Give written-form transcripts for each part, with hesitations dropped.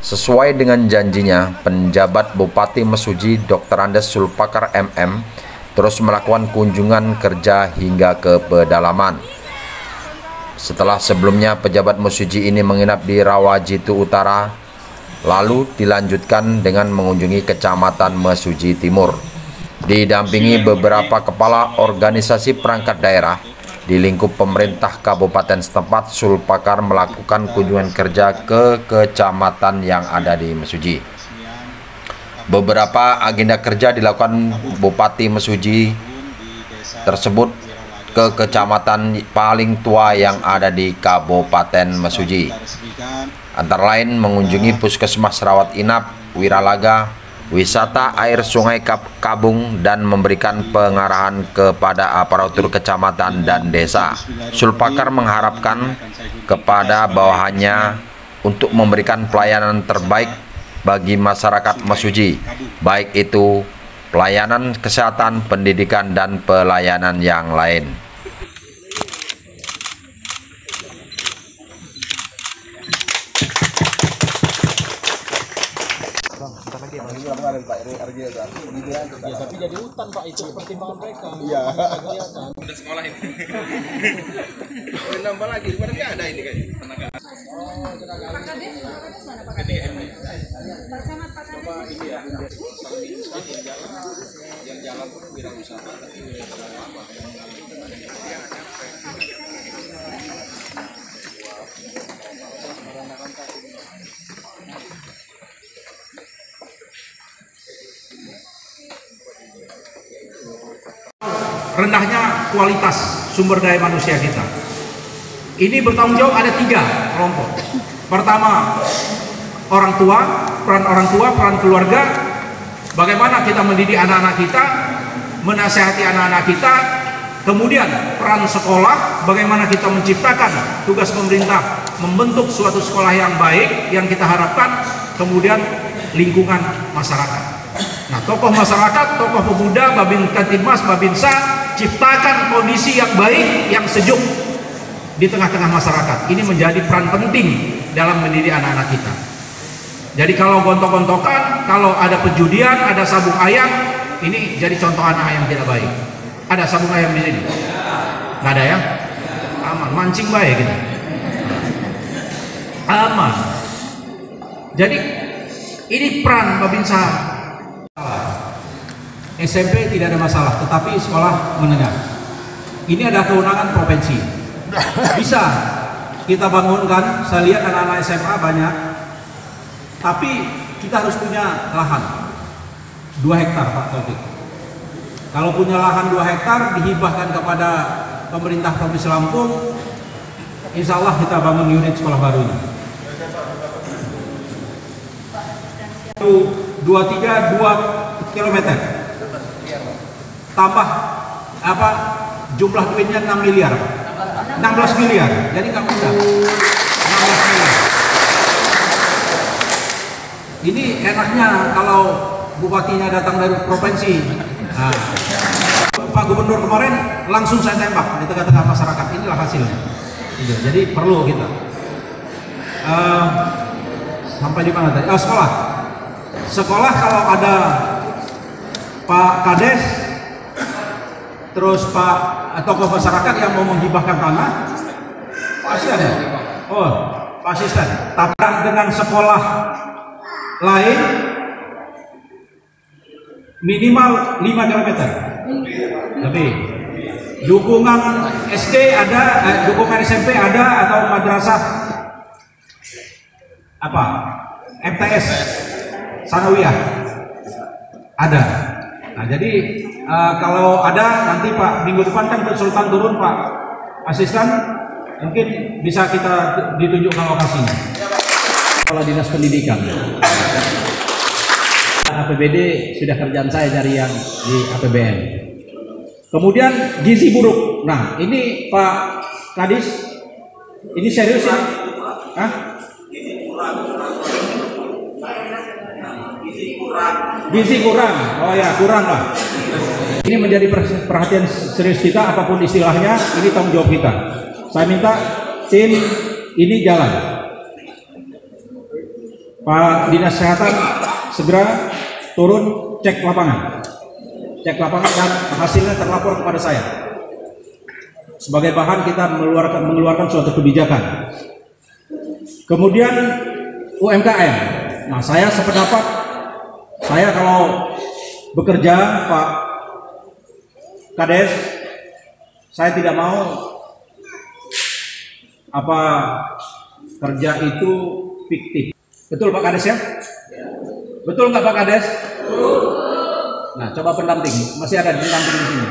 Sesuai dengan janjinya, penjabat Bupati Mesuji Dr. Andes Sulpakar MM terus melakukan kunjungan kerja hingga ke pedalaman. Setelah sebelumnya pejabat Mesuji ini menginap di Rawajitu Utara, lalu dilanjutkan dengan mengunjungi Kecamatan Mesuji Timur. Didampingi beberapa kepala organisasi perangkat daerah di lingkup pemerintah kabupaten setempat, Sulpakar melakukan kunjungan kerja ke kecamatan yang ada di Mesuji. Beberapa agenda kerja dilakukan Bupati Mesuji tersebut ke kecamatan paling tua yang ada di Kabupaten Mesuji. Antara lain mengunjungi Puskesmas Rawat Inap, Wiralaga, wisata air Sungai Kabung, dan memberikan pengarahan kepada aparatur kecamatan dan desa. Sulpakar mengharapkan kepada bawahannya untuk memberikan pelayanan terbaik bagi masyarakat Mesuji, baik itu pelayanan kesehatan, pendidikan, dan pelayanan yang lain. Ya, tapi jadi hutan Pak, itu pertimbangan mereka. Iya. Udah sekolah ini. Nambah lagi, kemarin nggak ada ini kayaknya. Tenaga. Pak Kades mana Pak Kades? Pak Camat, Pak Kades. Coba ini ya, yang jalan pun wirausaha, tapi wirausaha apa? Rendahnya kualitas sumber daya manusia kita. Ini bertanggung jawab ada 3 kelompok. Pertama, orang tua, peran keluarga. Bagaimana kita mendidik anak-anak kita, menasihati anak-anak kita. Kemudian peran sekolah, bagaimana kita menciptakan tugas pemerintah membentuk suatu sekolah yang baik yang kita harapkan. Kemudian lingkungan masyarakat. Nah, tokoh masyarakat, tokoh pemuda, Babin Kantibmas, Babinsa, ciptakan kondisi yang baik, yang sejuk di tengah-tengah masyarakat. Ini menjadi peran penting dalam mendidik anak-anak kita. Jadi kalau gontok-gontokan, kalau ada penjudian, ada sabung ayam, ini jadi contoh anak yang tidak baik. Ada sabung ayam di sini? Nggak ada ya? Aman, mancing baik gitu. Aman. Jadi ini peran Babinsa. SMP tidak ada masalah, tetapi sekolah menengah ini ada kewenangan provinsi. Bisa kita bangunkan. Saya lihat anak-anak SMA banyak, tapi kita harus punya lahan 2 hektar Pak Taufik. Kalau punya lahan 2 hektar dihibahkan kepada pemerintah Provinsi Lampung, insya Allah kita bangun unit sekolah baru ini. 2 kilometer tambah apa jumlah duitnya 6 miliar 16 miliar, jadi nggak mudah. 16 miliar ini enaknya kalau bupatinya datang dari provinsi. Nah, Pak Gubernur kemarin langsung saya tembak di tengah-tengah masyarakat. Inilah hasilnya. Jadi perlu kita sampai di mana tadi? Sekolah kalau ada Pak Kades, terus Pak tokoh masyarakat yang mau menghibahkan tanah, pasti ada. Oh, Pak Asisten. Tapi dengan sekolah lain minimal 5 km lebih. Dukungan SD ada, dukungan SMP ada, atau madrasah apa? MTS Sanawiyah ada. Nah, jadi kalau ada nanti Pak minggu depan kan konsultan turun Pak Asisten, mungkin bisa kita ditunjukkan lokasinya. Kepala Dinas Pendidikan. APBD sudah kerjaan saya dari yang di APBN. Kemudian gizi buruk. Nah, ini Pak Kadis, ini serius ya? Hah? Gizi kurang. Oh ya, kurang lah. Ini menjadi perhatian serius kita, apapun istilahnya, ini tanggung jawab kita. Saya minta tim ini jalan. Pak Dinas Kesehatan segera turun cek lapangan dan hasilnya terlapor kepada saya. Sebagai bahan kita mengeluarkan suatu kebijakan. Kemudian UMKM. Nah, saya sependapat, saya kalau bekerja Pak Kades, saya tidak mau kerja itu fiktif. Betul Pak Kades ya? Betul nggak Pak Kades? Nah, coba pendamping, masih ada pendamping di sini.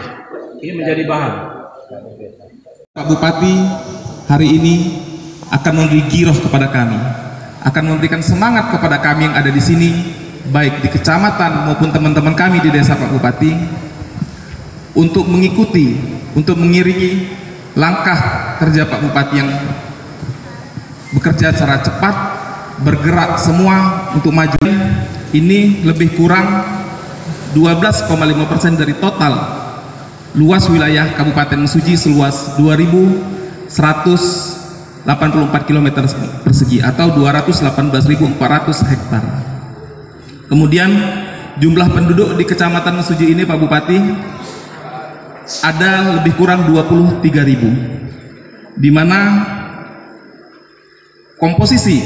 Ini menjadi bahan. Pak Bupati hari ini akan memberi giroh kepada kami, akan memberikan semangat kepada kami yang ada di sini, baik di kecamatan maupun teman-teman kami di desa Pak Bupati, untuk mengikuti, untuk mengiringi langkah kerja Pak Bupati yang bekerja secara cepat, bergerak semua untuk maju. Ini lebih kurang 12,5% dari total luas wilayah Kabupaten Mesuji seluas 2.184 km persegi atau 218.400 hektar. Kemudian jumlah penduduk di Kecamatan Mesuji ini Pak Bupati ada lebih kurang 23.000, di mana komposisi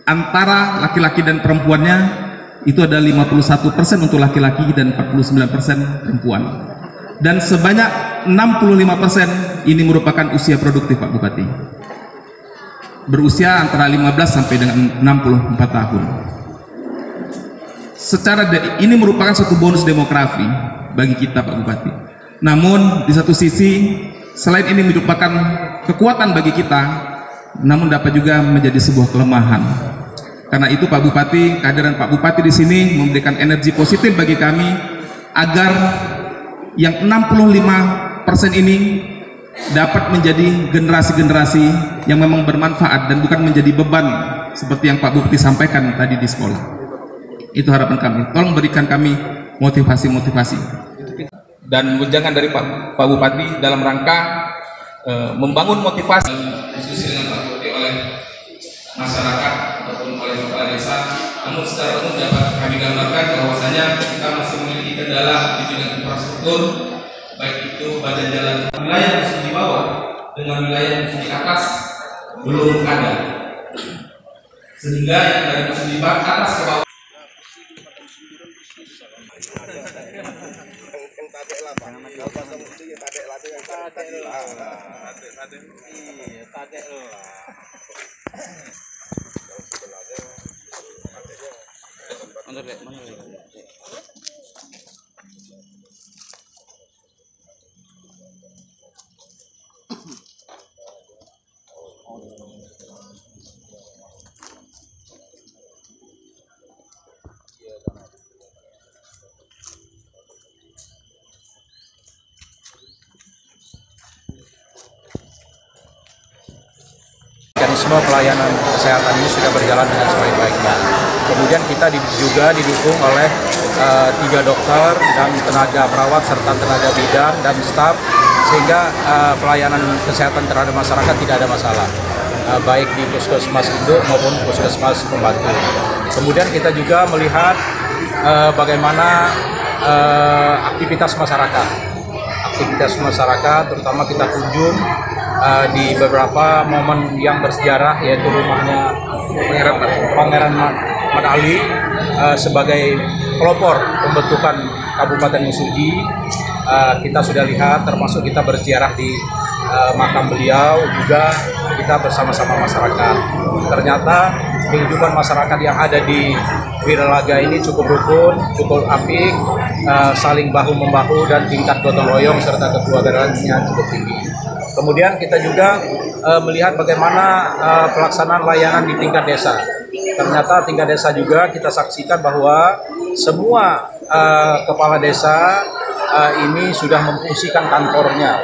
antara laki-laki dan perempuannya itu ada 51% untuk laki-laki dan 49% perempuan. Dan sebanyak 65% ini merupakan usia produktif Pak Bupati, berusia antara 15 sampai dengan 64 tahun. Ini merupakan suatu bonus demografi bagi kita Pak Bupati. Namun di satu sisi, selain ini merupakan kekuatan bagi kita, namun dapat juga menjadi sebuah kelemahan. Karena itu Pak Bupati, kehadiran Pak Bupati di sini memberikan energi positif bagi kami agar yang 65% ini dapat menjadi generasi-generasi yang memang bermanfaat dan bukan menjadi beban seperti yang Pak Bupati sampaikan tadi di sekolah. Itu harapan kami. Tolong berikan kami motivasi-motivasi dan wejangan dari Pak Bupati dalam rangka membangun motivasi diskusi dengan Pak Bupati oleh masyarakat ataupun oleh kepala desa. Namun secara umum dapat kami gambarkan bahwasanya kita masih memiliki kendala di bidang infrastruktur, baik itu badan jalan wilayah yang di bawah dengan wilayah yang di atas belum ada, sehingga yang dari musim di atas ke bawah mekanisme pelayanan kesehatan ini sudah berjalan dengan sebaik-baiknya. Kemudian kita juga didukung oleh 3 dokter dan tenaga perawat serta tenaga bidan dan staf, sehingga pelayanan kesehatan terhadap masyarakat tidak ada masalah, baik di puskesmas induk maupun puskesmas pembantu. Kemudian kita juga melihat bagaimana aktivitas masyarakat. Terutama kita kunjung di beberapa momen yang bersejarah, yaitu rumahnya Pangeran Mad Ali sebagai pelopor pembentukan Kabupaten Mesuji. Kita sudah lihat, termasuk kita berziarah di makam beliau, juga kita bersama-sama masyarakat. Ternyata kehidupan masyarakat yang ada di Wiralaga ini cukup rukun, cukup apik, saling bahu-membahu dan tingkat gotong royong serta kekeluargaannya cukup tinggi. Kemudian kita juga melihat bagaimana pelaksanaan layanan di tingkat desa. Ternyata tingkat desa juga kita saksikan bahwa semua kepala desa ini sudah memfungsikan kantornya,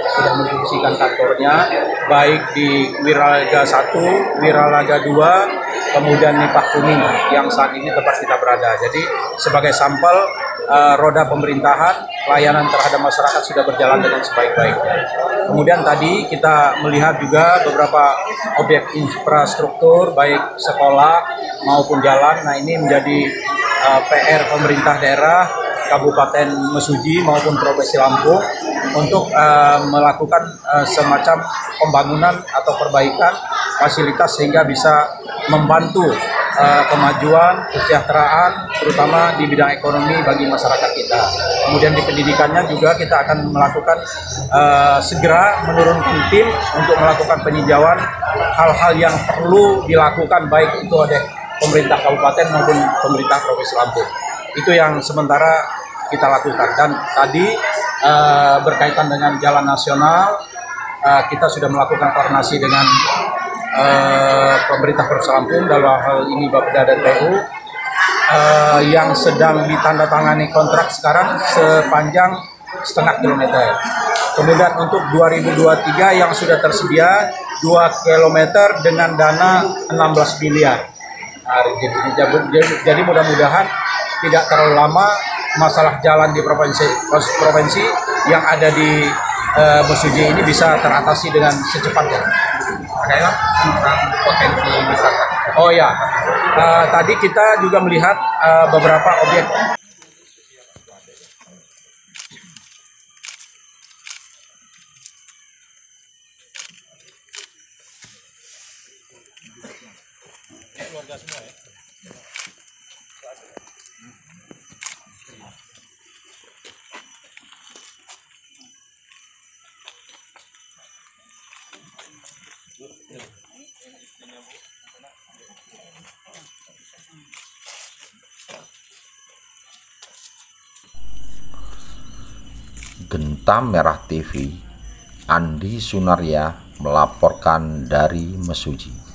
baik di Wiralaga 1, Wiralaga 2, kemudian Nipah Kuning yang saat ini tempat kita berada. Jadi sebagai sampel roda pemerintahan, pelayanan terhadap masyarakat sudah berjalan dengan sebaik-baiknya. Kemudian tadi kita melihat juga beberapa objek infrastruktur baik sekolah maupun jalan. Nah, ini menjadi PR pemerintah daerah Kabupaten Mesuji maupun Provinsi Lampung untuk melakukan semacam pembangunan atau perbaikan fasilitas sehingga bisa membantu kemajuan, kesejahteraan, terutama di bidang ekonomi bagi masyarakat kita. Kemudian di pendidikannya juga kita akan melakukan segera menurunkan tim untuk melakukan peninjauan hal-hal yang perlu dilakukan baik itu oleh pemerintah kabupaten maupun pemerintah Provinsi Lampung. Itu yang sementara kita lakukan. Dan tadi berkaitan dengan jalan nasional, kita sudah melakukan koordinasi dengan pemerintah Provinsi Lampung dalam hal ini Bapeda dan PU yang sedang ditandatangani kontrak sekarang sepanjang setengah kilometer. Kemudian untuk 2023 yang sudah tersedia 2 kilometer dengan dana 16 miliar. Jadi mudah-mudahan tidak terlalu lama masalah jalan di provinsi yang ada di Mesuji ini bisa teratasi dengan secepatnya. Adalah tentang potensi wisata. Oh ya, tadi kita juga melihat beberapa objek. Genta Merah TV, Andi Sunaria melaporkan dari Mesuji.